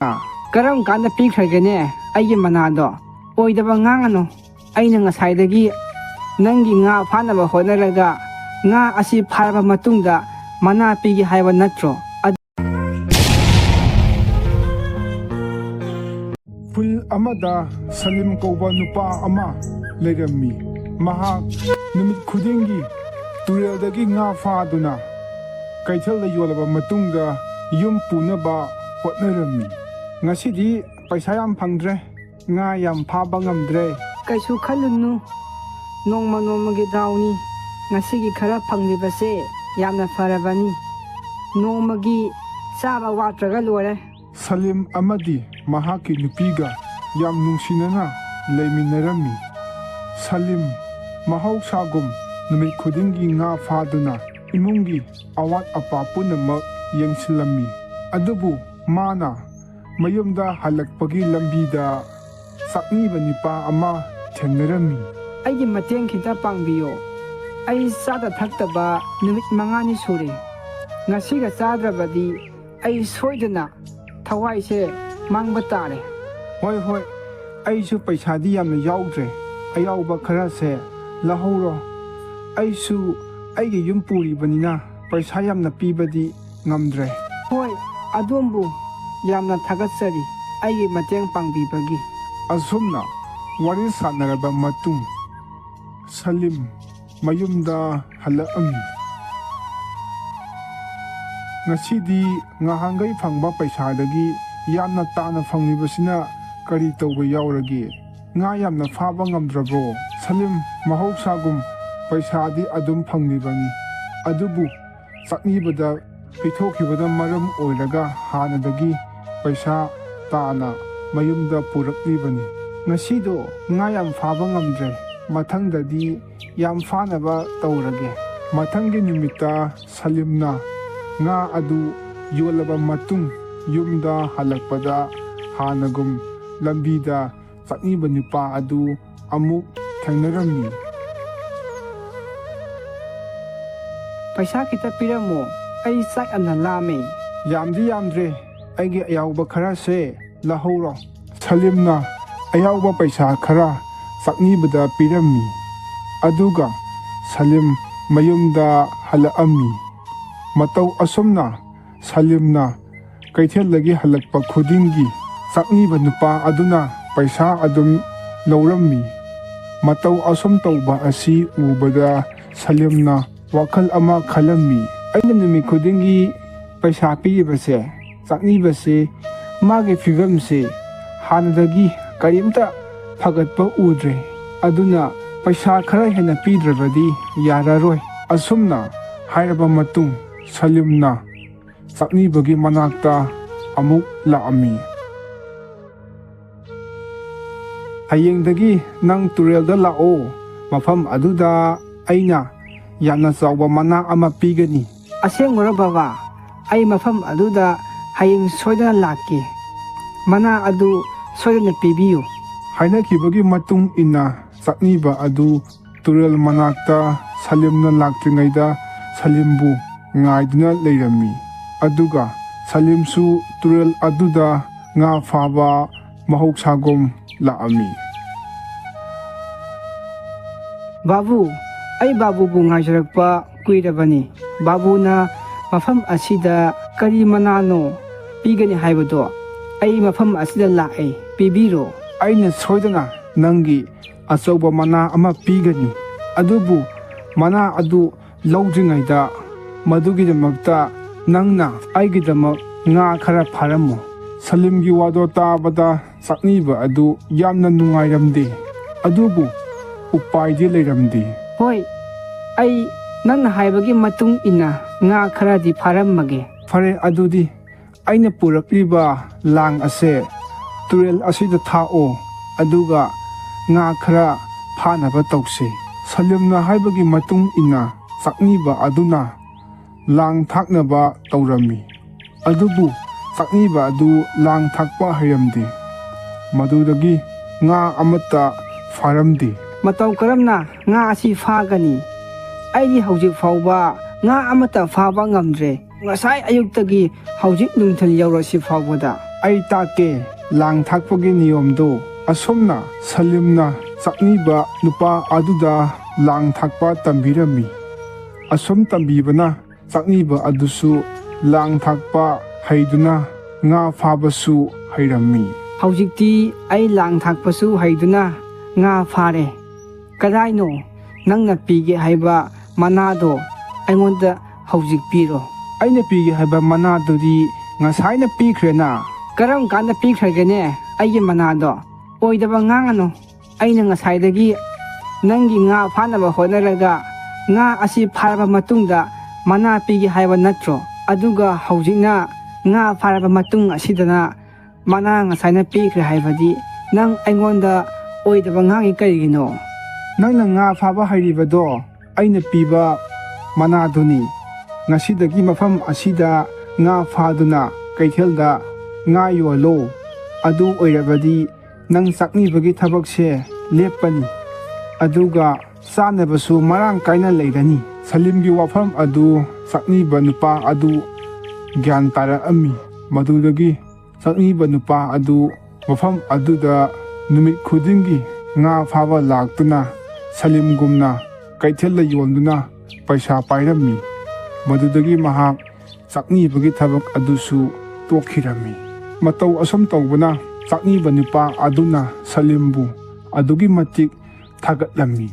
Karam kanda pikhagene aigi manado oidaba ngangano aina ngasai nangi nga phanaba honaraga nga asi pharaba matungda mana pigi haiba natro. Pul amada Salim kauba nupa ama legammi mahak numit khudingi tureldagi nga faaduna kaithal yolaba matungda yum punaba hotnarammi ngasidi paisa yam phangdre nga yam phaba ngamdre kaisu khalunu nongma nongmagi dawni ngasigi khara phanglibase yamna farabani nongmagi chaba watraga lore. Salim Amadi mahaki nupiga yam nungsinana leiminarami. Salim mahausagum numit khudingi nga faaduna imungi awat apa punamak yengsilami. Adubu mana mayumda halakpagi lambida Chakniba nipa ama thengnarami. Aigi mateng khita pangbiyo. Ai sada thaktaba numit mangani sure. Ngasiga chadrabadi ai soidana Hawaii mang batare. Hoi hoi, aisu paisadi yamna yaudre. Ayauba khara se lahoro. Aisu aigi yumpuri banina paisa yamna pibadi ngamdre. Hoi, adumbu yamna thagatsari aigi mateng pangbibagi. Asumna wari sanaraba matung Salim mayumda halaami. Ngasidi ngahangai phangba paisadagi yamna tana phanglibasina kari tawba yaurage nga yamna phaba ngamdrabro. Salim mahausagum paisadi adum phanglibani adubu Chaknibada pithokibada maram oiraga hanadagi paisa tana mayumda puraklibani. Ngasido nga yam phaba ngamdre mathangdadi yam phanaba tawrage. Mathangi numita Salimna nga adu yolaba matung yumda halakpada hanagum lambida Chakniba nipa adu amuk thengnarami. Paisa kita piramo ai sak amna lame. Yamdi yamdre aigi ayauba khara se lahoro. Salimna ayauba paisa khara Chaknibada pirami. Aduga Salim mayumda halaami. Matau asumna Salimna kaithel lagi halakpa khudingi Chakniba nupa aduna paisa adum laurammi. Matau asum tauba asi ubada Salimna wakal ama khalammi. Aina numi khudingi paisa pibase Chaknibase magi figamse hanadagi karimta phagatpa udre. Aduna paisa khara hena pidrabadi yararoi. Asumna hairaba matung Salimna Chaknibagi manakta amuk laami. Hayengdagi nang turelda lao mafam aduda aina yamna chawba mana ama pigani. Asengora baba ai mafam aduda hayeng soidana lakki. Mana adu soidana pibiyo. Hainakibagi matung ina Chakniba adu turel manakta Salimna laktringaida Salimbu ngaiduna leirami. Aduga Salimsu turel aduda nga faba mahausagum laami. Babu ai babu bu ngaijarakpa kuirabani. Babu na mafam asida kari manano pigani haibado ai mafam asida lae pibiro. Aina soidana nangi achauba mana ama pigani. Adubu mana adu laudringaida madugidamakta nangna aigidamak nga khara pharamo. Salimgi wado tabada Chakniba adu yamna nungairamde. Adubu upaidi leiramde. Hoi ai nang haibagi matung ina nga kharadi pharamage. Fare adudi aina purakliba lang ase turel asida thao aduga nga khara phanaba tawse. Salimna haibagi matung ina Chakniba aduna lang thaknaba tawrami. Adubu Chakniba adu lang thakpa hayamde. Madudagi nga amata faramde. Matau karamna nga asi fagani. Aidi haujik fauba nga amata faba ngamdre. Ngasai ayuktagi haujik nungthal yaurasi faubada ꯑꯩ ꯇꯥꯛꯀꯦ ꯂꯥꯡ ꯊꯥꯛꯄꯒꯤ ꯅꯤꯌꯣꯝꯗꯣ꯫ ꯑꯁꯨꯝꯅ ꯁꯂꯤꯝꯅ ꯆꯥꯛꯅꯤꯕ ꯅꯨꯄꯥ ꯑꯗꯨꯗ ꯂꯥꯡ ꯊꯥꯛꯄ ꯇꯝꯕꯤꯔꯝꯃꯤ꯫ ꯑꯁꯨꯝ ꯇꯝꯕꯤꯕꯅ ꯆꯥꯛꯅꯤꯕ ꯑꯗꯨꯁꯨ ꯂꯥꯡ ꯊꯥꯛꯄ ꯍꯩꯗꯨꯅ ꯉꯥ ꯐꯥꯕꯁꯨ ꯍꯩꯔꯝꯃꯤ꯫ ꯍꯧꯖꯤꯛꯇꯤ ꯑꯩ ꯂꯥꯡ ꯊꯥꯛꯄꯁꯨ ꯍꯩꯗꯨꯅ ꯉꯥ ꯐꯥꯔꯦ꯫ ꯀꯗꯥꯏꯅꯣ ꯅꯪꯅ ꯄꯤꯒꯦ ꯍꯥꯏꯕ ꯃꯅꯥꯗꯣ ꯑꯩꯉꯣꯟꯗ ꯍꯧꯖꯤꯛ ꯄꯤꯔꯣ꯫ ꯑꯩꯅ ꯄꯤꯒꯦ ꯍꯥꯏꯕ ꯃꯅꯥꯗꯨꯗꯤ ꯉꯁꯥꯏꯅ ꯄꯤꯈ꯭ꯔꯦꯅ꯫ ꯀꯔꯝ ꯀꯥꯟꯗ ꯄꯤꯈ꯭ꯔꯒꯦꯅꯦ ꯑꯩꯒꯤ ꯃꯅꯥꯗꯣ? ꯑꯣꯏꯗꯕ ꯉꯥꯡꯉꯅꯨ꯫ ꯑꯩꯅ ꯉꯁꯥꯏꯗꯒꯤ ꯅꯪꯒꯤ ꯉꯥ ꯐꯥꯅꯕ ꯍꯣꯠꯅꯔꯒ ꯉꯥ ꯑꯁꯤ ꯐꯥꯔꯕ ꯃꯇꯨꯡꯗ ꯃꯅꯥ ꯄꯤꯒꯦ ꯍꯥꯏꯕ ꯅꯠꯇ꯭ꯔꯣ? ꯑꯗꯨꯒ ꯍꯧꯖꯤꯛꯅ ꯉꯥ ꯐꯥꯔꯕ ꯃꯇꯨꯡ ꯑꯁꯤꯗꯅ ꯃꯅꯥ ꯉꯁꯥꯏꯅ ꯄꯤꯈ꯭ꯔꯦ ꯍꯥꯏꯕꯗꯤ ꯅꯪ ꯑꯩꯉꯣꯟꯗ ꯑꯣꯏꯗꯕ ꯉꯥꯡꯉꯤ ꯀꯔꯤꯒꯤꯅꯣ? ꯅꯪꯅ ꯉꯥ ꯐꯥꯕ ꯍꯩꯔꯤꯕꯗꯣ ꯑꯩꯅ ꯄꯤꯕ ꯃꯅꯥꯗꯨꯅꯤ꯫ ꯉꯁꯤꯗꯒꯤ ꯃꯐꯝ ꯑꯁꯤꯗ ꯉꯥ ꯐꯥꯗꯨꯅ ꯀꯩꯊꯦꯜꯗ ꯉꯥ ꯌꯣꯜꯂꯣ꯫ ꯑꯗꯨ ꯑꯣꯏꯔꯕꯗꯤ ꯅꯪ ꯆꯥꯛꯅꯤꯕꯒꯤ ꯊꯕꯛꯁꯦ ꯂꯦꯞꯄꯅꯤ, ꯑꯗꯨꯒ ꯆꯥꯅꯕꯁꯨ ꯃꯔꯥꯡ ꯀꯥꯏꯅ ꯂꯩꯔꯅꯤ꯫ ꯁꯂꯤꯝꯒꯤ ꯋꯥꯐꯝ ꯑꯗꯨ ꯆꯥꯛꯅꯤꯕ ꯅꯨꯄꯥ ꯑꯗꯨ ꯒ꯭ꯌꯥꯟ ꯇꯥꯔꯛꯑꯝꯃꯤ꯫ ꯃꯗꯨꯗꯒꯤ ꯆꯥꯛꯅꯤꯕ ꯅꯨꯄꯥ ꯑꯗꯨ ꯃꯐꯝ ꯑꯗꯨꯗ ꯅꯨꯃꯤꯠ ꯈꯨꯗꯤꯡꯒꯤ ꯉꯥ ꯐꯥꯕ ꯂꯥꯛꯇꯨꯅ ꯁꯂꯤꯝꯒꯨꯝꯅ ꯀꯩꯊꯦꯜꯗ ꯌꯣꯟꯗꯨꯅ ꯄꯩꯁꯥ ꯄꯥꯏꯔꯝꯃꯤ꯫ ꯃꯗꯨꯗꯒꯤ ꯃꯍꯥꯛ ꯆꯥꯛꯅꯤꯕꯒꯤ ꯊꯕꯛ ꯑꯗꯨꯁꯨ ꯇꯣꯛꯈꯤꯔꯝꯃꯤ꯫ ꯃꯇꯧ ꯑꯁꯨꯝ ꯇꯧꯕꯅ ꯆꯥꯛꯅꯤꯕ ꯅꯨꯄꯥ ꯑꯗꯨꯅ ꯁꯂꯤꯝꯕꯨ ꯑꯗꯨꯛꯀꯤ ꯃꯇꯤꯛ ꯊꯥꯒꯠꯂꯝꯃꯤ꯫